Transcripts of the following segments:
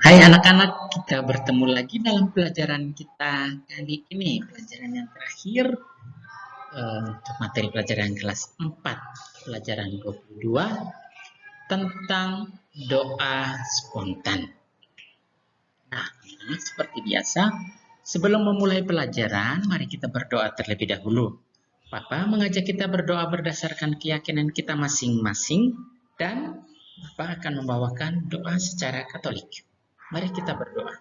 Hai anak-anak, kita bertemu lagi dalam pelajaran kita kali ini, pelajaran yang terakhir untuk materi pelajaran kelas 4, pelajaran 22 tentang doa spontan. Nah, seperti biasa, sebelum memulai pelajaran, mari kita berdoa terlebih dahulu. Papa mengajak kita berdoa berdasarkan keyakinan kita masing-masing dan Papa akan membawakan doa secara Katolik. Mari kita berdoa.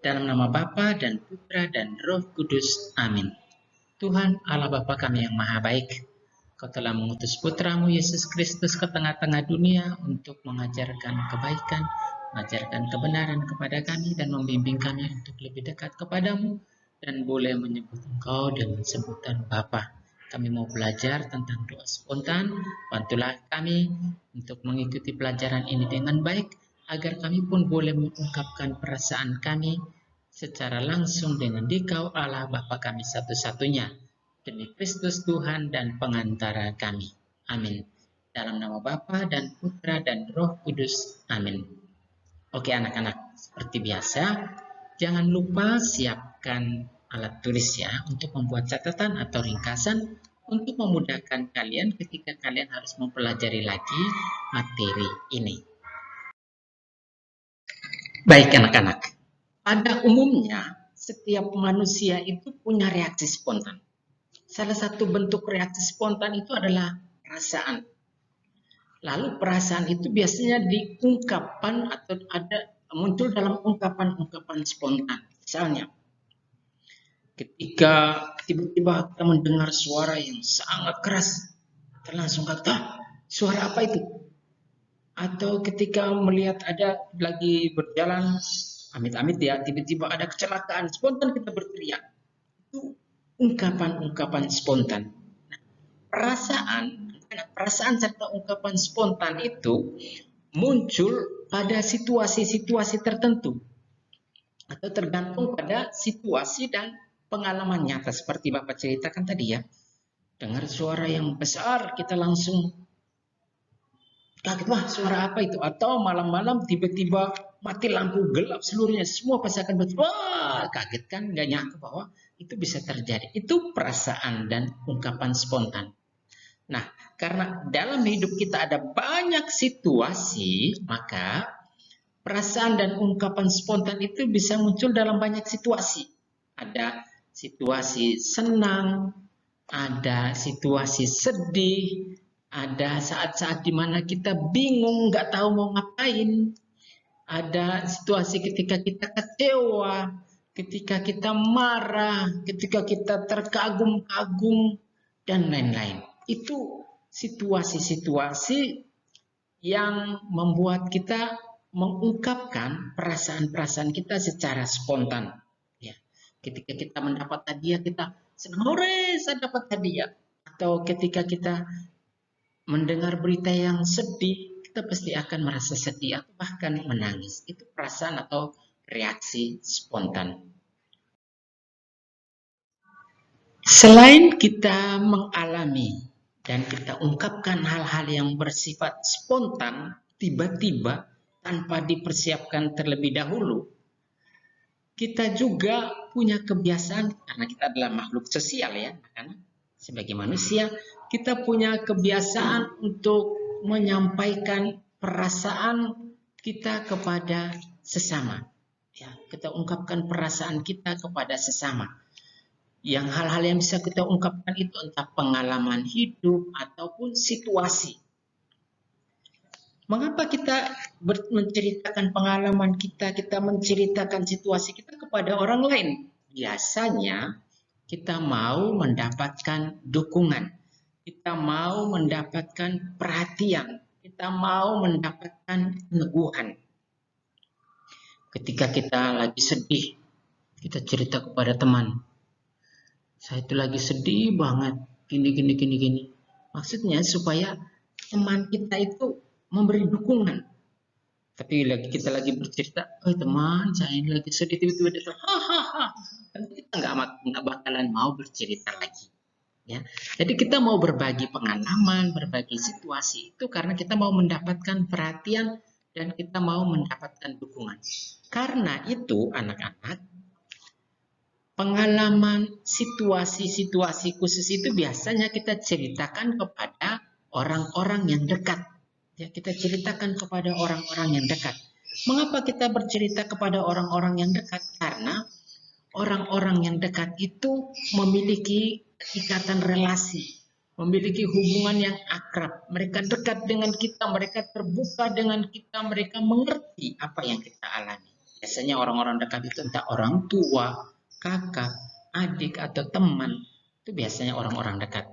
Dalam nama Bapa dan Putra dan Roh Kudus. Amin. Tuhan Allah Bapa kami yang maha baik, Kau telah mengutus Putramu Yesus Kristus ke tengah-tengah dunia untuk mengajarkan kebaikan, mengajarkan kebenaran kepada kami dan membimbing kami untuk lebih dekat kepadamu dan boleh menyebut Engkau dengan sebutan Bapa. Kami mau belajar tentang doa spontan, bantulah kami untuk mengikuti pelajaran ini dengan baik, agar kami pun boleh mengungkapkan perasaan kami secara langsung dengan Dikau Allah Bapa kami satu-satunya, demi Kristus Tuhan dan pengantara kami. Amin. Dalam nama Bapa dan Putra dan Roh Kudus. Amin. Oke anak-anak, seperti biasa, jangan lupa siapkan alat tulis ya untuk membuat catatan atau ringkasan untuk memudahkan kalian ketika kalian harus mempelajari lagi materi ini. Baik anak-anak, pada umumnya setiap manusia itu punya reaksi spontan. Salah satu bentuk reaksi spontan itu adalah perasaan. Lalu perasaan itu biasanya diungkapkan atau ada muncul dalam ungkapan-ungkapan spontan. Misalnya, ketika tiba-tiba kita mendengar suara yang sangat keras, kita langsung kata, suara apa itu? Atau ketika melihat ada lagi berjalan, amit-amit ya, tiba-tiba ada kecelakaan, spontan kita berteriak. Itu ungkapan-ungkapan spontan. Perasaan serta ungkapan spontan itu muncul pada situasi-situasi tertentu atau tergantung pada situasi dan pengalaman nyata seperti Bapak ceritakan tadi ya. Dengar suara yang besar, kita langsung kaget, wah suara apa itu? Atau malam-malam tiba-tiba mati lampu gelap seluruhnya, semua pasti akan wah kaget kan, nggak nyangka bahwa itu bisa terjadi. Itu perasaan dan ungkapan spontan. Nah, karena dalam hidup kita ada banyak situasi, maka perasaan dan ungkapan spontan itu bisa muncul dalam banyak situasi. Ada situasi senang, ada situasi sedih, ada saat-saat di mana kita bingung, nggak tahu mau ngapain. Ada situasi ketika kita kecewa, ketika kita marah, ketika kita terkagum-kagum, dan lain-lain. Itu situasi-situasi yang membuat kita mengungkapkan perasaan-perasaan kita secara spontan. Ya. Ketika kita mendapat hadiah, kita senang, hore, saya dapat hadiah. Atau ketika kita mendengar berita yang sedih, kita pasti akan merasa sedih atau bahkan menangis. Itu perasaan atau reaksi spontan. Selain kita mengalami dan kita ungkapkan hal-hal yang bersifat spontan, tiba-tiba, tanpa dipersiapkan terlebih dahulu, kita juga punya kebiasaan, karena kita adalah makhluk sosial ya, karena sebagai manusia, kita punya kebiasaan untuk menyampaikan perasaan kita kepada sesama. Ya, kita ungkapkan perasaan kita kepada sesama. Yang hal-hal yang bisa kita ungkapkan itu entah pengalaman hidup ataupun situasi. Mengapa kita menceritakan pengalaman kita, kita menceritakan situasi kita kepada orang lain? Biasanya kita mau mendapatkan dukungan, kita mau mendapatkan perhatian, kita mau mendapatkan peneguhan. Ketika kita lagi sedih, kita cerita kepada teman, saya itu lagi sedih banget, gini. Maksudnya supaya teman kita itu memberi dukungan. Tapi kita lagi bercerita, oh teman saya ini lagi sedih, tiba-tiba dia hahaha, tentu kita nggak bakalan mau bercerita lagi. Ya, jadi kita mau berbagi pengalaman, berbagi situasi itu karena kita mau mendapatkan perhatian dan kita mau mendapatkan dukungan. Karena itu anak-anak, pengalaman situasi-situasi khusus itu biasanya kita ceritakan kepada orang-orang yang dekat. Ya, kita ceritakan kepada orang-orang yang dekat. Mengapa kita bercerita kepada orang-orang yang dekat? Karena orang-orang yang dekat itu memiliki ikatan relasi, memiliki hubungan yang akrab. Mereka dekat dengan kita, mereka terbuka dengan kita, mereka mengerti apa yang kita alami. Biasanya orang-orang dekat itu entah orang tua, kakak, adik, atau teman. Itu biasanya orang-orang dekat.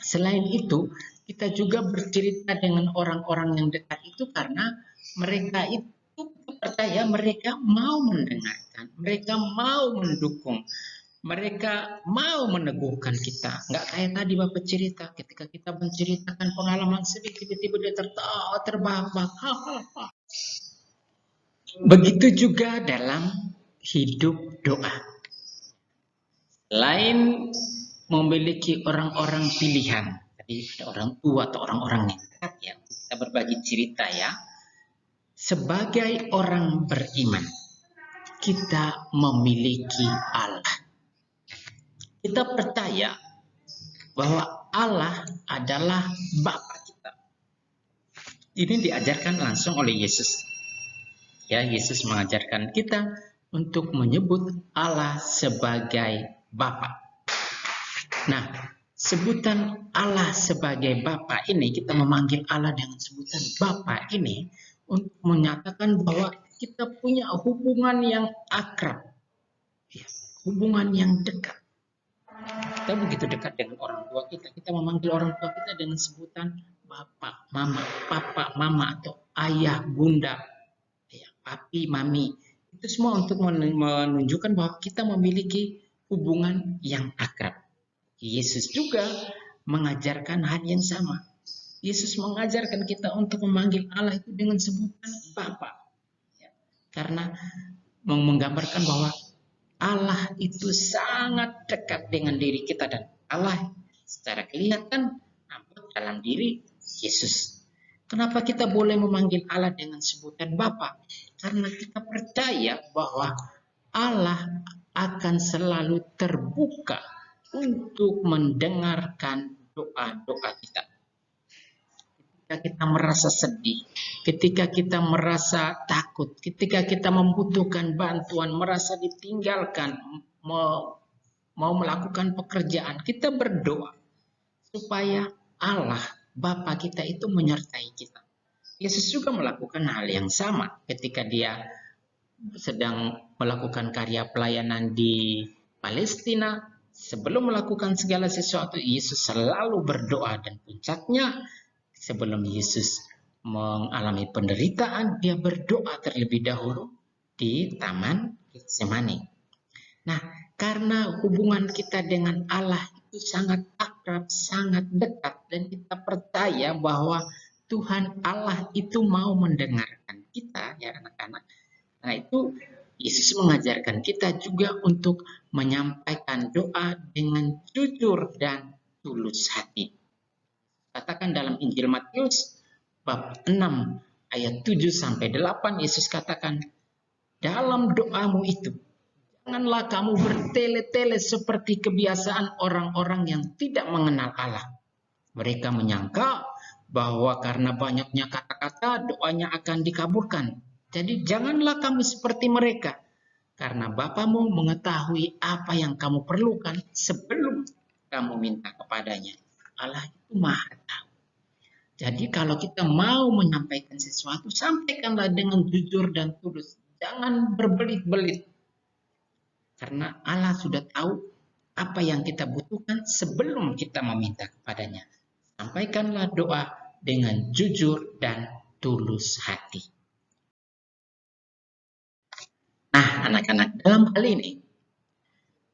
Selain itu, kita juga bercerita dengan orang-orang yang dekat itu karena mereka itu percaya, mereka mau mendengarkan, mereka mau mendukung, mereka mau meneguhkan kita. Nggak kayak tadi Bapak cerita, ketika kita menceritakan pengalaman sedih, tiba-tiba dia tertawa terbahak-bahak. Begitu juga dalam hidup doa. Selain memiliki orang-orang pilihan, tadi ada orang tua atau orang-orang yang dekat ya, kita berbagi cerita ya. Sebagai orang beriman, kita memiliki Allah. Kita percaya bahwa Allah adalah Bapa kita. Ini diajarkan langsung oleh Yesus. Ya, Yesus mengajarkan kita untuk menyebut Allah sebagai Bapa. Nah, sebutan Allah sebagai Bapa ini, kita memanggil Allah dengan sebutan Bapa ini untuk menyatakan bahwa kita punya hubungan yang akrab, ya, hubungan yang dekat. Kita begitu dekat dengan orang tua kita, kita memanggil orang tua kita dengan sebutan Bapak, Mama, Papa, Mama, atau Ayah, Bunda, ya, Papi, Mami. Itu semua untuk menunjukkan bahwa kita memiliki hubungan yang akrab. Yesus juga mengajarkan hal yang sama. Yesus mengajarkan kita untuk memanggil Allah itu dengan sebutan Bapa. Ya, karena menggambarkan bahwa Allah itu sangat dekat dengan diri kita, dan Allah secara kelihatan nampak dalam diri Yesus. Kenapa kita boleh memanggil Allah dengan sebutan Bapa? Karena kita percaya bahwa Allah akan selalu terbuka untuk mendengarkan doa-doa kita. Ketika kita merasa sedih, ketika kita merasa takut, ketika kita membutuhkan bantuan, merasa ditinggalkan, mau melakukan pekerjaan, kita berdoa supaya Allah, Bapa kita itu menyertai kita. Yesus juga melakukan hal yang sama ketika dia sedang melakukan karya pelayanan di Palestina. Sebelum melakukan segala sesuatu, Yesus selalu berdoa, dan puncaknya sebelum Yesus mengalami penderitaan, dia berdoa terlebih dahulu di Taman Getsemani. Nah, karena hubungan kita dengan Allah itu sangat akrab, sangat dekat, dan kita percaya bahwa Tuhan Allah itu mau mendengarkan kita, ya anak-anak. Nah, itu Yesus mengajarkan kita juga untuk menyampaikan doa dengan jujur dan tulus hati. Katakan dalam Injil Matius bab 6 ayat 7-8, Yesus katakan, dalam doamu itu janganlah kamu bertele-tele seperti kebiasaan orang-orang yang tidak mengenal Allah. Mereka menyangka bahwa karena banyaknya kata-kata doanya akan dikabulkan. Jadi janganlah kamu seperti mereka, karena Bapamu mengetahui apa yang kamu perlukan sebelum kamu minta kepadanya. Allah itu Maha Tahu. Jadi kalau kita mau menyampaikan sesuatu, sampaikanlah dengan jujur dan tulus. Jangan berbelit-belit. Karena Allah sudah tahu apa yang kita butuhkan sebelum kita meminta kepadanya. Sampaikanlah doa dengan jujur dan tulus hati. Nah, anak-anak, dalam hal ini,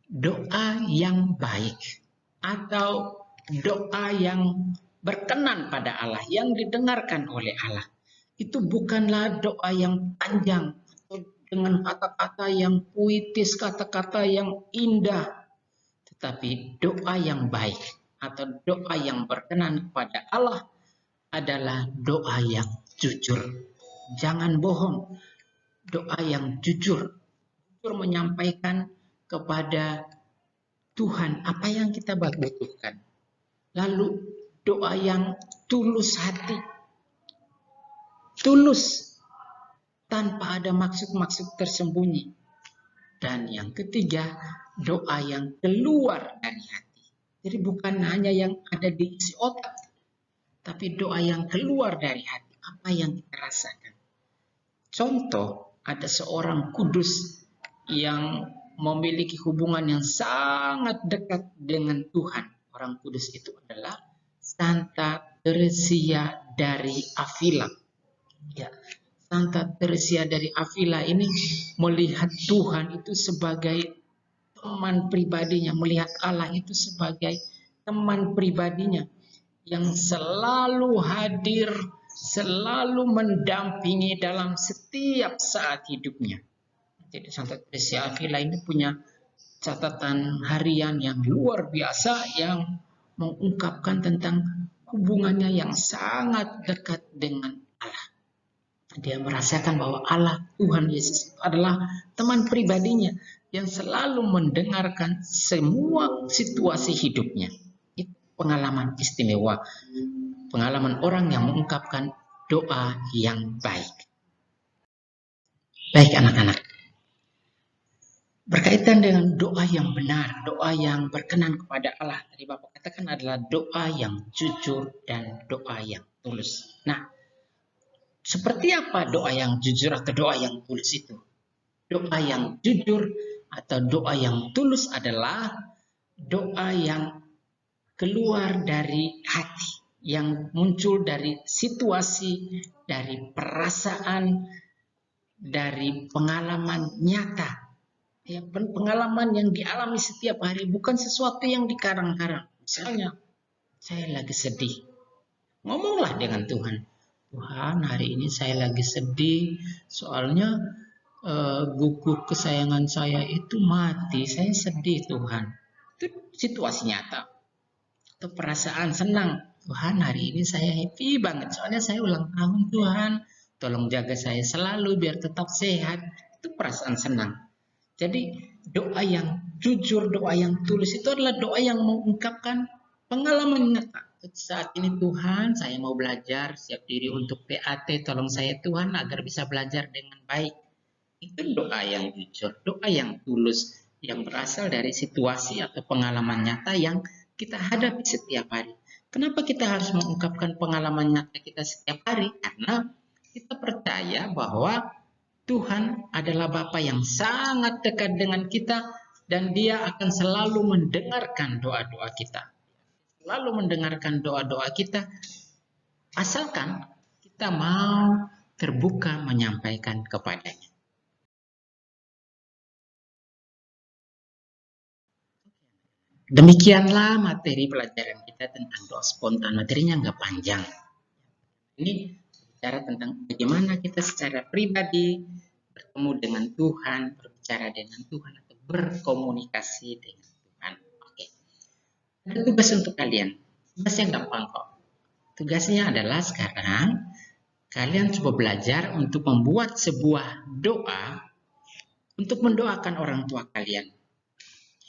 doa yang baik atau doa yang berkenan pada Allah, yang didengarkan oleh Allah, itu bukanlah doa yang panjang atau dengan kata-kata yang puitis, kata-kata yang indah, tetapi doa yang baik atau doa yang berkenan kepada Allah adalah doa yang jujur, jangan bohong, doa yang jujur menyampaikan kepada Tuhan apa yang kita butuhkan. Lalu doa yang tulus hati, tulus tanpa ada maksud-maksud tersembunyi. Dan yang ketiga, doa yang keluar dari hati. Jadi bukan hanya yang ada di isi otak, tapi doa yang keluar dari hati, apa yang kita rasakan. Contoh, ada seorang kudus yang memiliki hubungan yang sangat dekat dengan Tuhan. Orang kudus itu adalah Santa Teresia dari Avila. Ya, Santa Teresia dari Avila ini melihat Tuhan itu sebagai teman pribadinya, melihat Allah itu sebagai teman pribadinya yang selalu hadir, selalu mendampingi dalam setiap saat hidupnya. Jadi Santa Teresia Avila ini punya catatan harian yang luar biasa yang mengungkapkan tentang hubungannya yang sangat dekat dengan Allah. Dia merasakan bahwa Allah, Tuhan Yesus adalah teman pribadinya yang selalu mendengarkan semua situasi hidupnya. Itu pengalaman istimewa, pengalaman orang yang mengungkapkan doa yang baik. Baik anak-anak, berkaitan dengan doa yang benar, doa yang berkenan kepada Allah, tadi Bapak katakan adalah doa yang jujur dan doa yang tulus. Nah, seperti apa doa yang jujur atau doa yang tulus itu? Doa yang jujur atau doa yang tulus adalah doa yang keluar dari hati, yang muncul dari situasi, dari perasaan, dari pengalaman nyata. Ya, pengalaman yang dialami setiap hari, bukan sesuatu yang dikarang-karang. Misalnya, saya lagi sedih. Ngomonglah dengan Tuhan. Tuhan, hari ini saya lagi sedih, soalnya gugur kesayangan saya itu mati. Saya sedih, Tuhan. Itu situasi nyata. Atau perasaan senang. Tuhan, hari ini saya happy banget, soalnya saya ulang tahun, Tuhan. Tolong jaga saya selalu biar tetap sehat. Itu perasaan senang. Jadi doa yang jujur, doa yang tulus itu adalah doa yang mengungkapkan pengalaman nyata. Saat ini Tuhan, saya mau belajar, siap diri untuk PAT, tolong saya Tuhan agar bisa belajar dengan baik. Itu doa yang jujur, doa yang tulus, yang berasal dari situasi atau pengalaman nyata yang kita hadapi setiap hari. Kenapa kita harus mengungkapkan pengalaman nyata kita setiap hari? Karena kita percaya bahwa Tuhan adalah Bapa yang sangat dekat dengan kita dan Dia akan selalu mendengarkan doa-doa kita. Selalu mendengarkan doa-doa kita asalkan kita mau terbuka menyampaikan kepadanya. Demikianlah materi pelajaran kita tentang doa spontan. Materinya nggak panjang. Ini bicara tentang bagaimana kita secara pribadi bertemu dengan Tuhan, berbicara dengan Tuhan, atau berkomunikasi dengan Tuhan. Oke. Ada tugas untuk kalian. Tugasnya gampang kok. Tugasnya adalah sekarang kalian coba belajar untuk membuat sebuah doa untuk mendoakan orang tua kalian.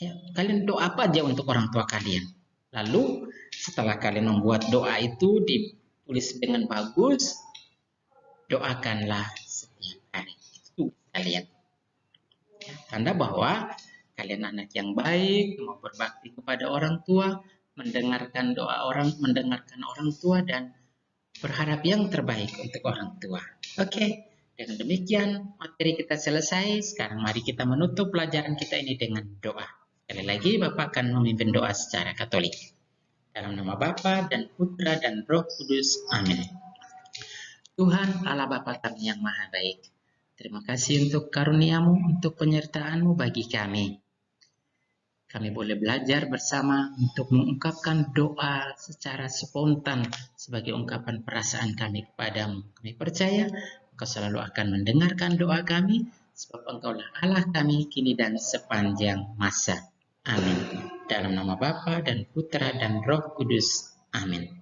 Ya, kalian doa apa aja untuk orang tua kalian. Lalu setelah kalian membuat doa itu ditulis dengan bagus, doakanlah setiap hari. Itu kalian. Ya, tanda bahwa kalian anak yang baik, mau berbakti kepada orang tua, mendengarkan orang tua dan berharap yang terbaik untuk orang tua. Oke, dengan demikian materi kita selesai. Sekarang mari kita menutup pelajaran kita ini dengan doa. Sekali lagi Bapak akan memimpin doa secara Katolik. Dalam nama Bapa dan Putra dan Roh Kudus. Amin. Tuhan Allah Bapa kami yang maha baik, terima kasih untuk karunia-Mu, untuk penyertaan-Mu bagi kami. Kami boleh belajar bersama untuk mengungkapkan doa secara spontan sebagai ungkapan perasaan kami kepadamu. Kami percaya Engkau selalu akan mendengarkan doa kami, sebab Engkaulah Allah kami kini dan sepanjang masa. Amin. Dalam nama Bapa dan Putra dan Roh Kudus. Amin.